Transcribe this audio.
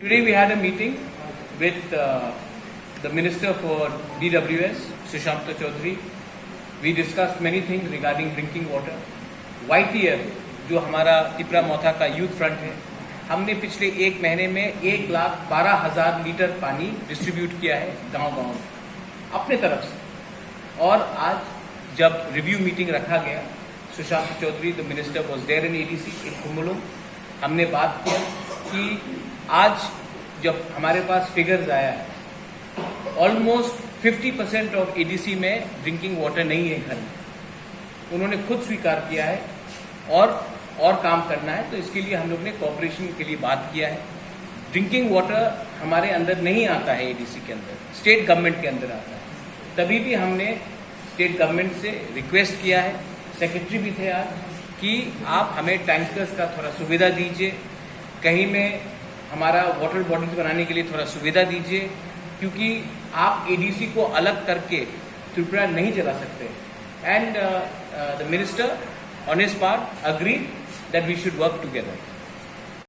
Today we had a meeting with the Minister for DWS, Sushant Chaudhary. We discussed many things regarding drinking water. YTF, जो हमारा तिपरा मोथा का youth front है, हमने पिछले एक महीने में 1,12,000 लीटर पानी डिस्ट्रीब्यूट किया है गांव-गांव में अपने तरफ से। और आज जब रिव्यू मीटिंग रखा गया, Sushant Chaudhary the minister was there in ADC in कुमुलुम, हमने बात किया कि आज जब हमारे पास फिगर्स आया है, ऑलमोस्ट 50% ऑफ एडीसी में ड्रिंकिंग वाटर नहीं है घर में। उन्होंने खुद स्वीकार किया है और काम करना है, तो इसके लिए हम लोग ने कोऑपरेशन के लिए बात किया है। ड्रिंकिंग वाटर हमारे अंदर नहीं आता है एडीसी के अंदर, स्टेट गवर्नमेंट के अंदर आता है। तभी भी हमने स्टेट गवर्नमेंट से रिक्वेस्ट किया है, सेक्रेटरी भी थे आज, कि आप हमें टैंकर्स का थोड़ा सुविधा दीजिए, कहीं में हमारा वाटर बॉटल्स बनाने के लिए थोड़ा सुविधा दीजिए, क्योंकि आप एडीसी को अलग करके त्रिपुरा नहीं चला सकते। And the minister on his part agreed that we should work together.